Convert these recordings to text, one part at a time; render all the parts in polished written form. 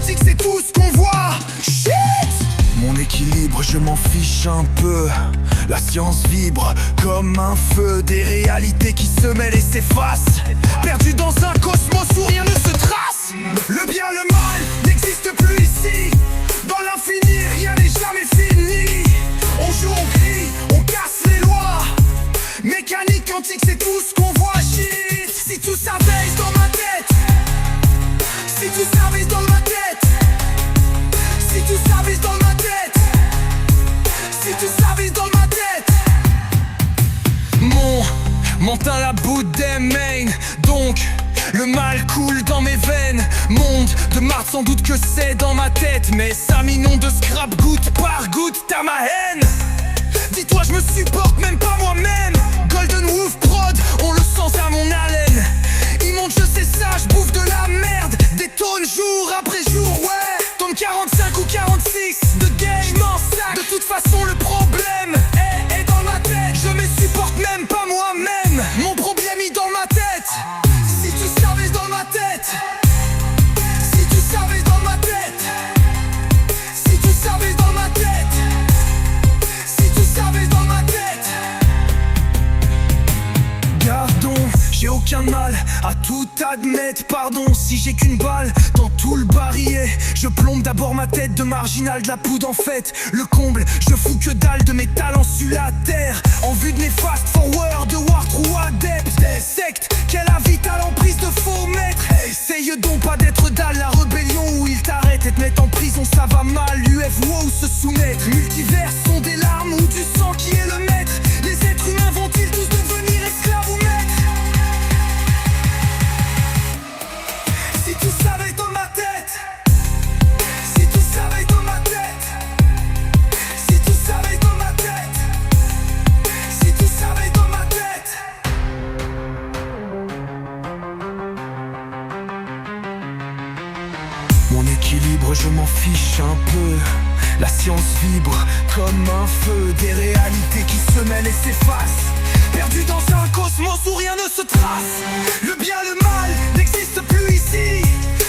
quantique, c'est tout ce qu'on voit. Shit! Mon équilibre, je m'en fiche un peu. La science vibre comme un feu. Des réalités qui se mêlent et s'effacent. Perdu dans un cosmos où rien ne se trace. Le bien, le mal n'existe plus ici. Dans l'infini, rien n'est jamais fini. On joue, on crie, on casse les lois. Mécanique quantique, c'est tout ce qu'on voit. Shit! Si tout savais dans ma tête. Si tu savais dans ma tête. Si tu savais dans ma tête. Si tu savais dans ma tête. Mon teint la bout des mains. Donc le mal coule dans mes veines. Monde de marde, sans doute que c'est dans ma tête. Mais ça m'inonde de scrap goutte par goutte. T'as ma haine. Dis-toi je me supporte même pas moi-même. Golden Wolf Prod, on le sent à mon haleine. Immonde je sais ça, je bouffe de la merde. Des tonnes jour après jour, ouais. Tome 45 ou 46 de game, je m'en sac. De toute façon le problème est dans ma tête. Je me supporte même pas moi-même. Mon problème est dans ma tête. Si tu savais dans ma tête. Si tu savais dans ma tête. Si tu savais dans ma tête. Si tu savais dans ma tête. Gardons, j'ai aucun mal à tout admettre. Pardon si j'ai qu'une balle dans tout le barillet. Je plombe d'abord ma tête de marginal, de la poudre en fait. Le comble, je fous que dalle de mes talents sur la terre. En vue de mes fast forward, de war true adeptes. Des sectes, qu'elle invite à l'emprise de faux maîtres. Essaye donc pas d'être dalle, la rébellion où ils t'arrêtent et te mettent en prison, ça va mal. L'UF wow se soumettre. Multivers sont des larmes ou du sang qui est le maître. Les êtres humains vont-ils tous devenir esclaves ou maîtres? Si tu savais dans ma tête. Si tu savais dans ma tête. Si tu savais dans ma tête. Si tu savais dans ma tête. Mon équilibre, je m'en fiche un peu. La science vibre comme un feu. Des réalités qui se mêlent et s'effacent. Perdu dans un cosmos où rien ne se trace. Le bien, le mal n'existe plus ici.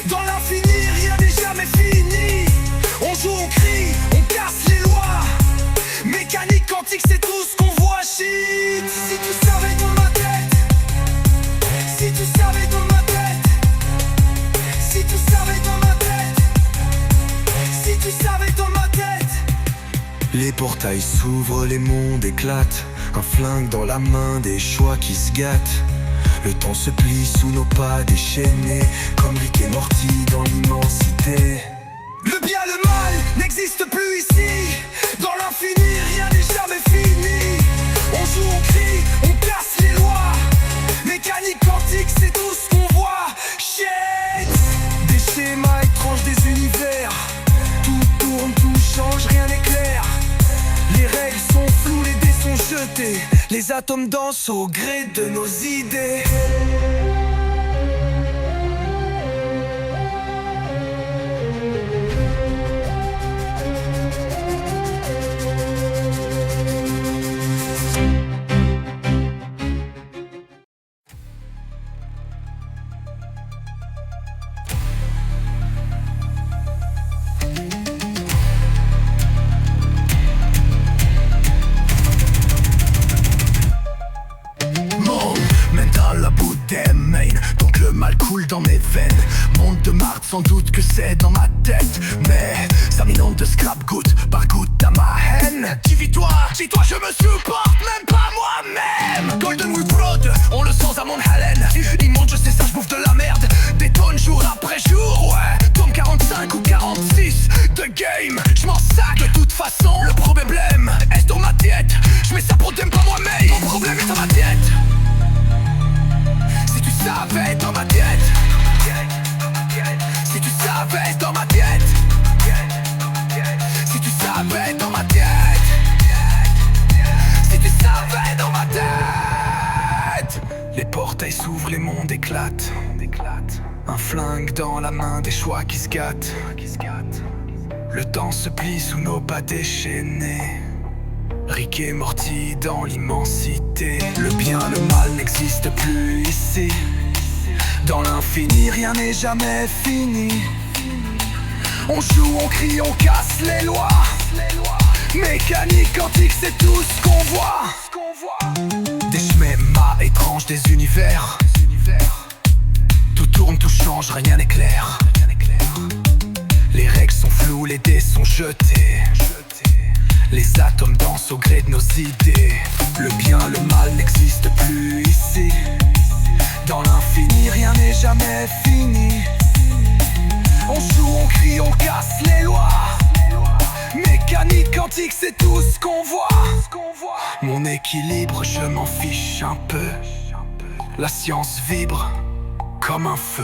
Dans l'infini, rien n'est jamais fini. On joue, on crie, on casse les lois. Mécanique quantique, c'est tout ce qu'on voit. Shit! Si tu savais dans ma tête. Si tu savais dans ma tête. Si tu savais dans ma tête. Si tu savais dans ma tête. Les portails s'ouvrent, les mondes éclatent. Un flingue dans la main, des choix qui se gâtent. Le temps se plie sous nos pas déchaînés. Comme Rick et Morty dans l'immensité. Le bien, le mal n'existe plus ici. Dans l'infini, rien n'est jamais fini. On joue, on crie, on casse les lois. Mécanique quantique, c'est tout ce qu'on voit. Shit! Des schémas étranges, des univers. Tout tourne, tout change, rien n'est clair. Les règles sont floues, les dés sont jetés. Les atomes dansent au gré de nos idées. Donc le mal coule dans mes veines. Monde de marde, sans doute que c'est dans ma tête. Mais ça m'inonde de scrap goutte par goutte à ma haine. Dis-toi, je me supporte même pas moi-même. Golden Wolf Prod, on le sent à mon haleine. Immonde, je sais ça, je bouffe de la merde. Des tonnes jour après jour, ouais. Tome 45 ou 46 de game, je m'en sac. De toute façon, le problème est dans ma tête. Je mets ça pour t'aimer pas moi-même. Mon problème est dans ma tête. Si tu savais dans ma tête. Si tu savais dans ma tête. Si tu savais dans ma tête. Si tu savais dans ma tête. Les portails s'ouvrent, les mondes éclatent. Un flingue dans la main, des choix qui se gâtent. Le temps se plie sous nos pas déchaînés. Rick et Morty dans l'immensité. Le bien, le mal n'existe plus ici. Dans l'infini, rien n'est jamais fini. On joue, on crie, on casse les lois. Mécanique quantique, c'est tout ce qu'on voit. Des schémas étranges, des univers. Tout tourne, tout change, rien n'est clair. Les règles sont floues, les dés sont jetés. Les atomes dansent au gré de nos idées. Le bien, le mal n'existe plus ici. Dans l'infini, rien n'est jamais fini. On joue, on crie, on casse les lois. Mécanique quantique, c'est tout ce qu'on voit. Mon équilibre, je m'en fiche un peu. La science vibre comme un feu.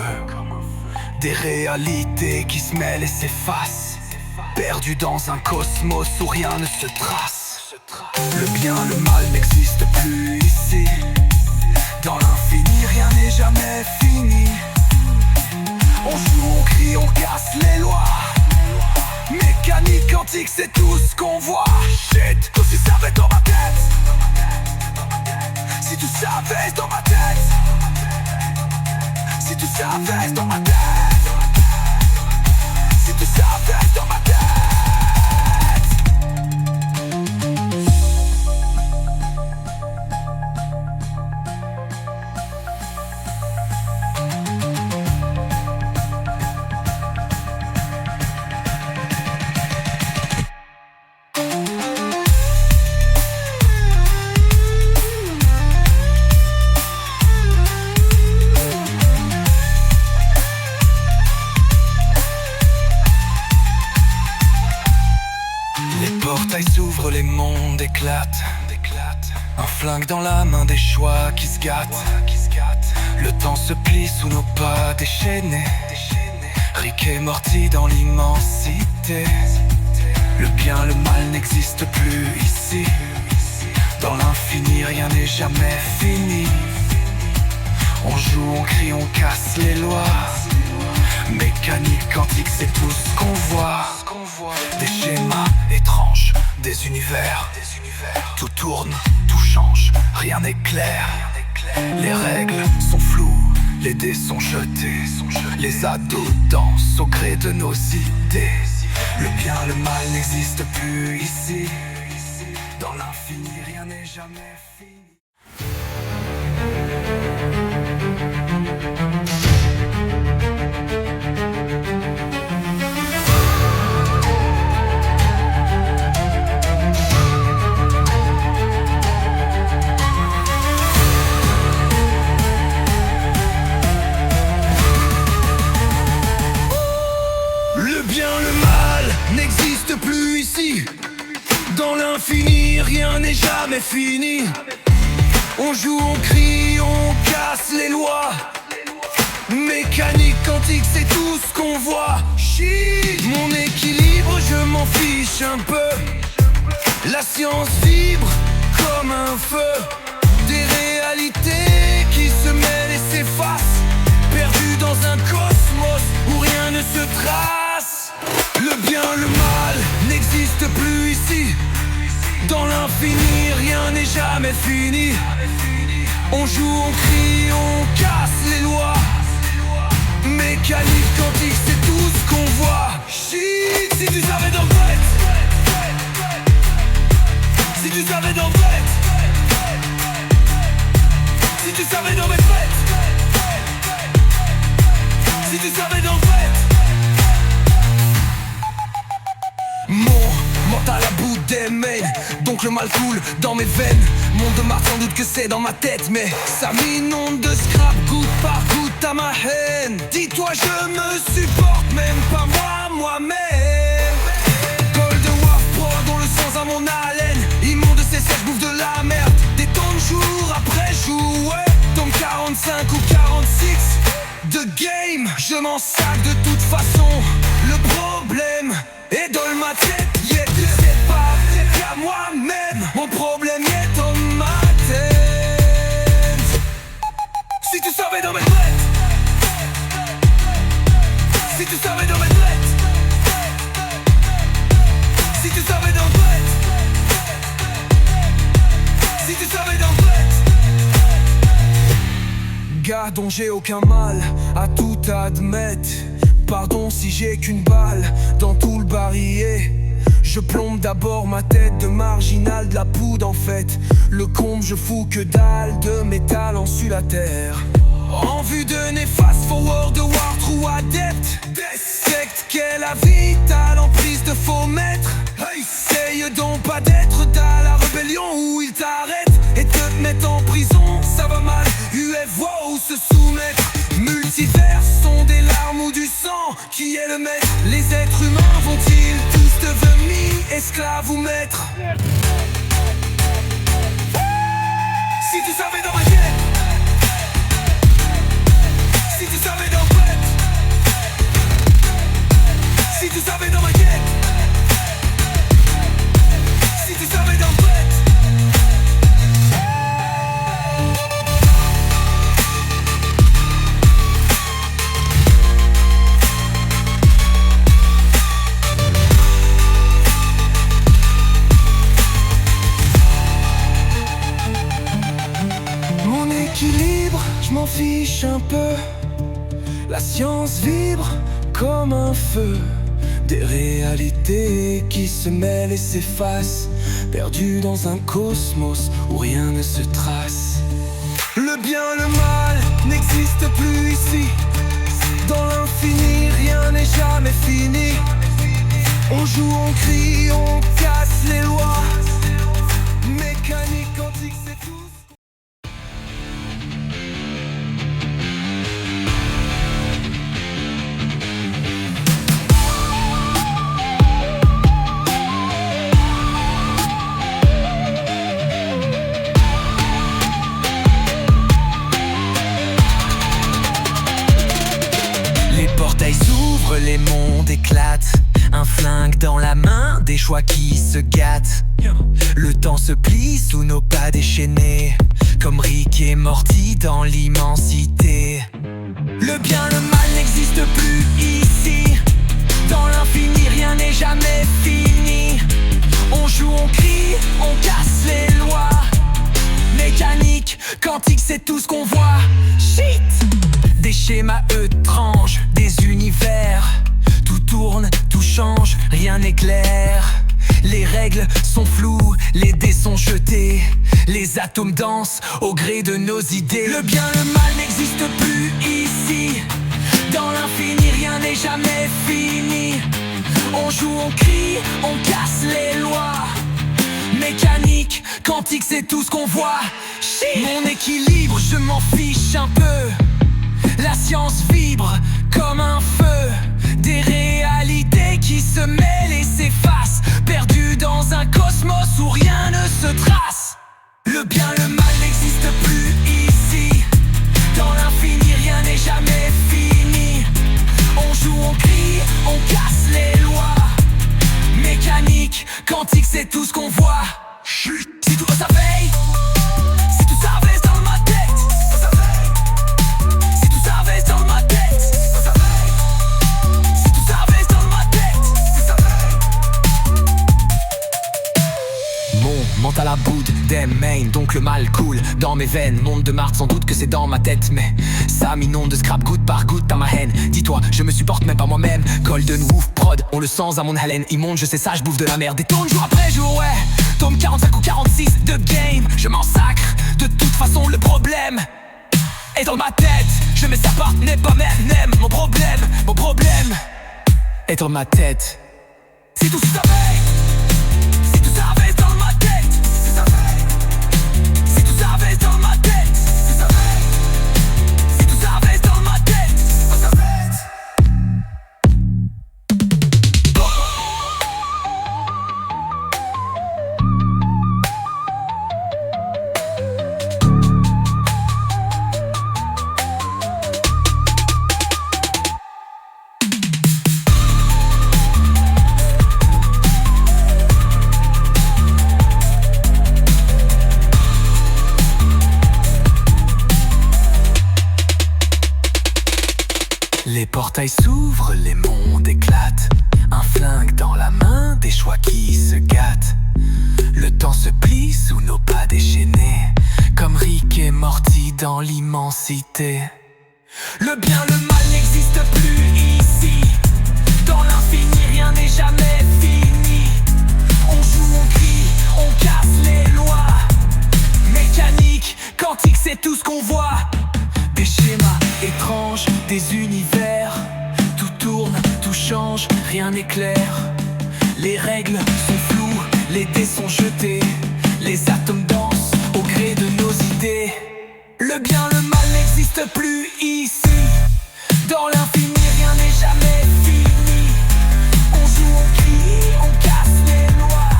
Des réalités qui se mêlent et s'effacent. Perdu dans un cosmos où rien ne se trace. Le bien, le mal n'existe plus ici. Dans l'infini, rien n'est jamais fini. On joue, on crie, on casse les lois. Mécanique quantique, c'est tout ce qu'on voit. Shit, tout si savais dans ma tête. Si tu savais dans ma tête. Si tu savais dans ma tête. Si tu savais dans ma tête. Les portails s'ouvrent, les mondes éclatent. Un flingue dans la main, des choix qui se gâtent. Le temps se plie sous nos pas déchaînés. Rick et Morty dans l'immensité. Le bien, le mal n'existe plus ici. Dans l'infini, rien n'est jamais fini. On joue, on crie, on casse les lois. Mécanique quantique, c'est tout ce qu'on voit. Des schémas étranges, des univers. Tout tourne, tout change, rien n'est clair. Les règles sont floues, les dés sont jetés. Les ados dansent au gré de nos idées. Le bien, le mal n'existe plus ici. Dans l'infini, rien n'est jamais fini. Le bien, le mal n'existe plus ici. Dans l'infini, rien n'est jamais fini. On joue, on crie, on casse les lois. Mécanique quantique, c'est tout ce qu'on voit. Shit. Mon équilibre, je m'en fiche un peu. La science vibre comme un feu. Des réalités qui se mêlent et s'effacent. Perdu dans un cosmos où rien ne se trace. Le bien, le mal n'existe plus ici. Dans l'infini, rien n'est jamais fini. On joue, on crie, on casse les lois. Mécanique quantique, c'est tout ce qu'on voit. Shit, si tu savais dans le fait. Si tu savais dans le fait. Si tu savais dans mes fêtes. Si tu savais dans le fait. Mon mental à bout des mains, donc le mal coule dans mes veines. Monde de marde, sans doute que c'est dans ma tête, mais ça m'inonde de scrap goutte par goutte à ma haine. Dis-toi je me supporte même pas moi-même. Gold Warf Pro dont le sang à mon haleine. Immonde c'est sèche, bouffe de la merde. Des temps de jour après jour, ouais. Tome 45 ou 46 de game, je m'en sac de toute façon. Le problème est dans ma tête, yeah, tu sais pas, c'est qu'à moi-même. Mon problème est dans ma tête. Si tu savais dans mes têtes. Si tu savais dans mes têtes. Si tu savais dans mes têtes. Si tu savais dans mes têtes. Gars dont j'ai aucun mal à tout admettre. pardon si j'ai qu'une balle dans tout le barillet. Je plombe d'abord ma tête de marginal, de la poudre en fait. Le comble je fous que dalle de métal en su la terre. En vue de néfaste forward de war true adepte. Secte qu'est la vie, t'as l'emprise de faux maîtres. Essaye donc pas d'être dans la rébellion où ils t'arrêtent et te mettent en prison, ça va mal, UF ou se soumettre. Multivers sont des larmes ou du sang, qui est le maître? Les êtres humains vont-ils tous devenir esclaves ou maîtres? Si tu savais dans ma tête, si tu savais dans ma tête, si tu savais dans ma tête, si tu savais dans ma tête. Mon équilibre, je m'en fiche un peu. La science vibre comme un feu. Des réalités qui se mêlent et s'effacent, perdues dans un cosmos où rien ne se trace. Le bien, le mal n'existe plus ici. Dans l'infini, rien n'est jamais fini. On joue, on crie, on casse les lois. Mécanique quantique, c'est tout. Les portails s'ouvrent, les mondes éclatent. Un flingue dans la main, des choix qui se gâtent. Le temps se plie sous nos pas déchaînés, comme Rick et Morty dans l'immensité. Le bien, le mal n'existe plus ici. Dans l'infini, rien n'est jamais fini. On joue, on crie, on casse les lois. Mécanique, quantique, c'est tout ce qu'on voit. Shit! Des schémas étranges, des univers. Tout tourne, tout change, rien n'est clair. Les règles sont floues, les dés sont jetés. Les atomes dansent au gré de nos idées. Le bien, le mal n'existe plus ici. Dans l'infini, rien n'est jamais fini. On joue, on crie, on casse les lois. Mécanique, quantique, c'est tout ce qu'on voit. Shit. Mon équilibre, je m'en fiche un peu. La science vibre comme un feu. Des réalités qui se mêlent et s'effacent, perdues dans un cosmos où rien ne se trace. Le bien, le mal n'existe plus ici. Dans l'infini, rien n'est jamais fini. On joue, on crie, on casse les lois. Mécanique, quantique, c'est tout ce qu'on voit. Si tout savait, si tout savait dans ma tête. Si tout savait dans ma tête. Si tout savait dans ma tête. Mon mental à bout des mains, donc le mal coule dans mes veines. Monde de marde, sans doute que c'est dans ma tête, mais ça m'inonde de scrap goutte par goutte à ma haine. Dis-toi, je me supporte même pas moi-même. Golden Wolf Prod, on le sent à mon haleine. Immonde, je sais ça, je bouffe de la merde. Des tonnes jour après jour, ouais. Tome 45 ou 46 de game, je m'en sacre. De toute façon, le problème est dans ma tête. Je me sépare, n'est pas même. Mon problème est dans ma tête. Si tout savait, si tout savait dans ma tête. Si tout savait dans ma tête. Si tout savait dans ma tête. Les portails s'ouvrent, les mondes éclatent. Un flingue dans la main, des choix qui se gâtent. Le temps se plie sous nos pas déchaînés, comme Rick et Morty dans l'immensité. Le bien, le mal n'existe plus ici. Dans l'infini, rien n'est jamais fini. On joue, on crie, on casse les lois. Mécanique, quantique, c'est tout ce qu'on voit. Des schémas étranges, des univers. Tout tourne, tout change, rien n'est clair. Les règles sont floues, les dés sont jetés. Les atomes dansent au gré de nos idées. Le bien, le mal n'existe plus ici. Dans l'infini, rien n'est jamais fini. On joue, on crie, on casse les lois.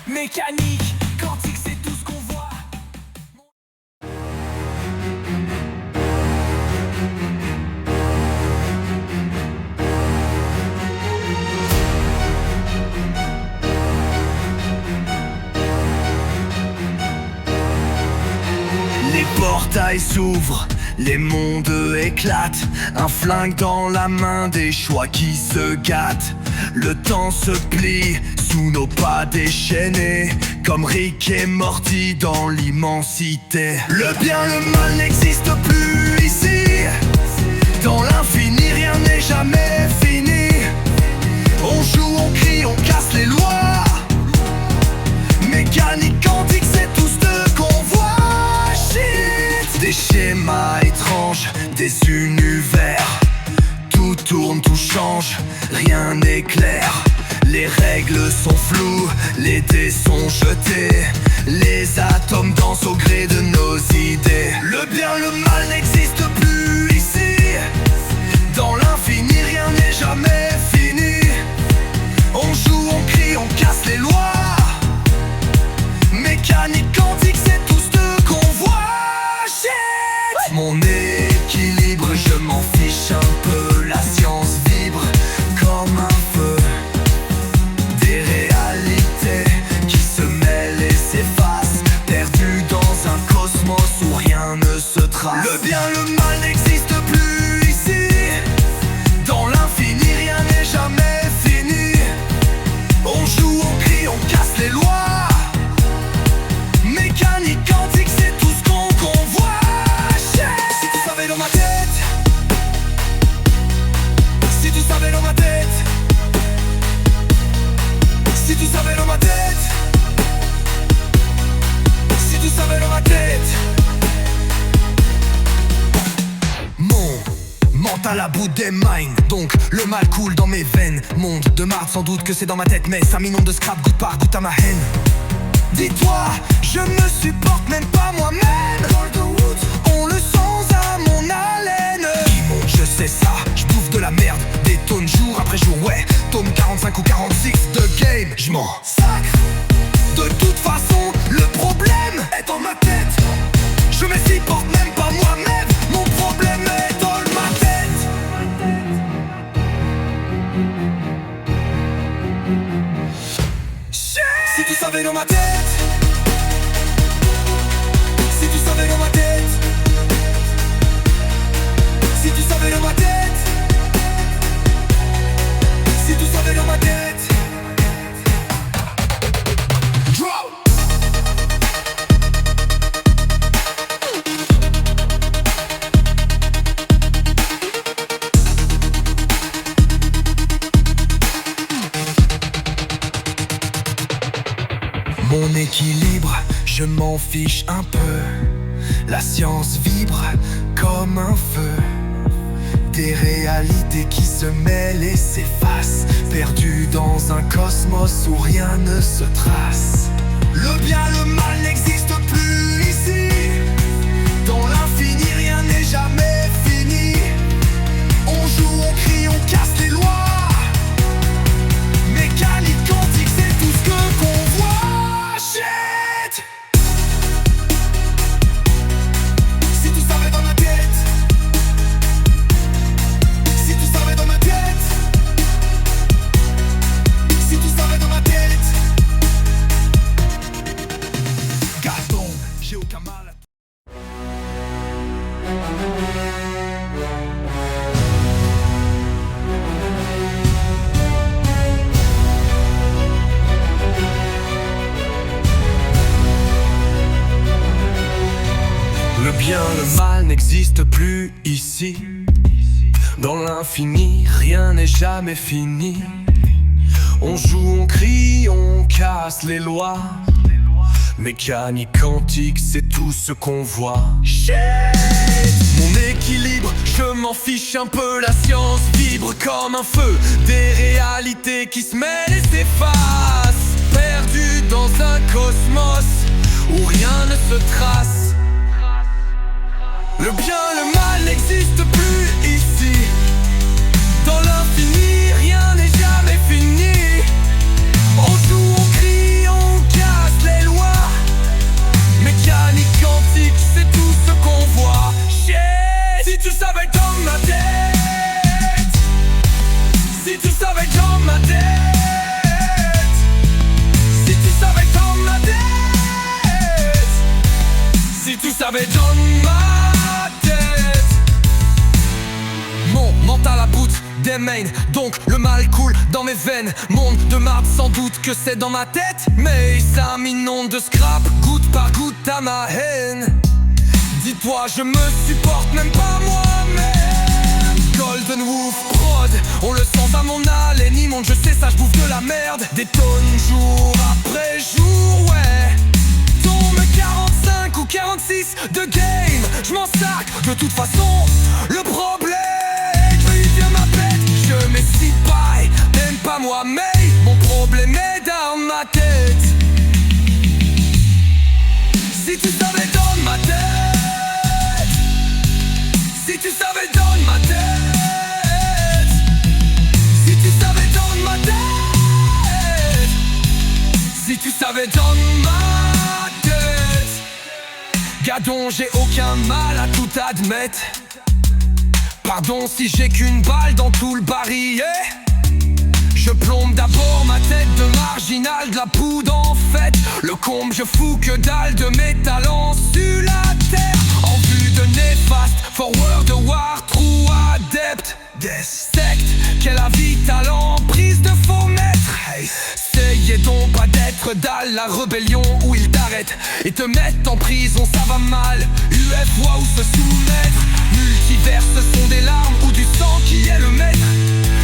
Mécanique, quantique, c'est tout ce qu'on voit. Les portails s'ouvrent, les mondes éclatent. Un flingue dans la main, des choix qui se gâtent. Le temps se plie sous nos pas déchaînés, comme Rick et Morty dans l'immensité. Le bien, le mal n'existe plus ici. Dans l'infini, rien n'est jamais fini. On joue, on crie, on casse les lois. Mécanique, quantique, c'est tout ce qu'on voit. Des schémas étranges, des univers. Tout tourne, tout change, rien n'est clair. Les règles sont floues, les dés sont jetés. Les atomes dansent au gré de nos idées. Le bien, le mal n'existe plus ici. Dans l'infini, rien n'est jamais fini. On joue, on crie, on casse les lois. Mécanique, quantique, c'est tout ce qu'on voit. Mon équilibre, je m'en fiche un peu. La science vibre comme un feu. Des réalités qui se mêlent et s'effacent, perdues dans un cosmos où rien ne se trace. Le bien, le mal n'existe plus ici. Dans l'infini, rien n'est jamais fini. On joue, on crie, on casse les lois. Mécanique, quantique, c'est tout ce qu'on voit. Si tu savais dans ma tête, si tu savais dans ma tête, si tu savais dans ma tête, si tu savais dans ma tête. Mon mental à bout des mines, donc le mal coule dans mes veines. Monde de marde, sans doute que c'est dans ma tête, mais ça m'inonde de scrap goutte par goutte à ma haine. Dis-toi, je me supporte même pas moi-même. On le sent à mon haleine. Je sais ça, je bouffe de la merde, des tonnes jour après jour, ouais. Tome 45 ou 46 de game, je m'en sacre. De toute façon, le problème est dans ma tête. Je me supporte même pas moi-même. Mon problème est dans ma tête. Si tu savais dans ma tête, si tu savais dans ma tête, si tu savais dans ma tête, si tu savais dans ma tête. Drop. Mon équilibre, je m'en fiche un peu. La science vibre comme un feu. Des réalités qui se mêlent et s'effacent, perdues dans un cosmos où rien ne se trace. Le bien, le mal n'existe plus ici. Dans l'infini, rien n'est jamais fini. On joue, on crie, on casse les lois. Mécanique, quantique, c'est tout ce qu'on voit. Shit. Si tu savais dans ma tête, si tu savais dans ma tête, si tu savais dans ma tête. Gaston le mal n'existe plus ici. Dans l'infini, rien n'est jamais fini. On joue, on crie, on casse les lois. Mécanique quantique, c'est tout ce qu'on voit. Shit. Mon équilibre, je m'en fiche un peu. La science vibre comme un feu. Des réalités qui se mêlent et s'effacent. Perdu dans un cosmos où rien ne se trace. Le bien, le mal n'existe plus ici. Dans l'infini, rien n'est jamais fini. On joue, on crie, on casse les lois. Mécanique quantique, c'est tout ce qu'on voit. Shit. Si tu savais dans ma tête, si tu savais dans ma tête, si tu savais dans ma tête, si tu savais dans ma tête. Mon mental à bout des mains, donc le mal coule dans mes veines. Monde de marde, sans doute que c'est dans ma tête, mais ça m'inonde de scrap, goutte par goutte à ma haine. Dis-toi, je me supporte même pas moi-même. Golden Wolf Prod, on le sent à mon haleine immonde. Je sais ça, je bouffe de la merde. Des tonnes jour après jour, ouais. Tombe 45 ou 46 de game, je m'en sac. De toute façon, le problème, il vient m'appeler. Je m'excite pas, même pas moi, mais mon problème est dans ma tête. Si tu savais dans ma tête, si tu savais dans ma tête, si tu savais dans ma tête, si tu savais dans ma tête. Gadon, j'ai aucun mal à tout admettre. Pardon si j'ai qu'une balle dans tout le barillet. Je plombe d'abord ma tête de marginal, de la poudre en fait. Le comble, je fous que dalle de mes talents sur la terre. En vue de néfaste, forward war, true adepte des sectes. Quelle avis, talent, prise de faux maîtres. Hey. Essayez donc pas d'être dalle, la rébellion où ils t'arrêtent et te mettent en prison, ça va mal. UF voit où se soumettre. Multivers, ce sont des larmes ou du sang qui est le maître.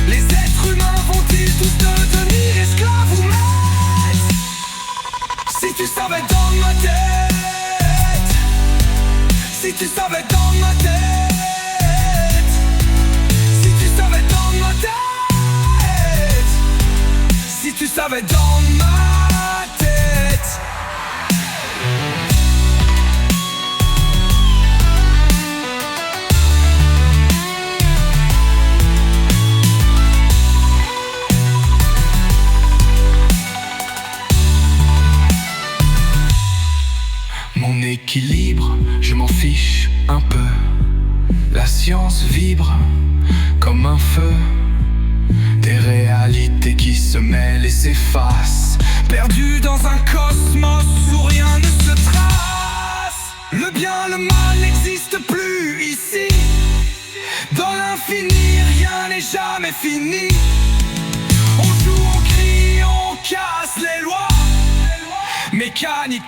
Les êtres humains vont-ils tous devenir esclaves ou maîtres? Si tu savais dans ma tête, si tu savais dans ma tête, si tu savais dans ma tête, si tu savais dans ma tête. Mon équilibre, je m'en fiche un peu. La science vibre comme un feu. Des réalités qui se mêlent et s'effacent. Perdu dans un cosmos où rien ne se trace. Le bien, le mal n'existe plus ici. Dans l'infini, rien n'est jamais fini. On joue, on crie, on casse les lois. Mécanique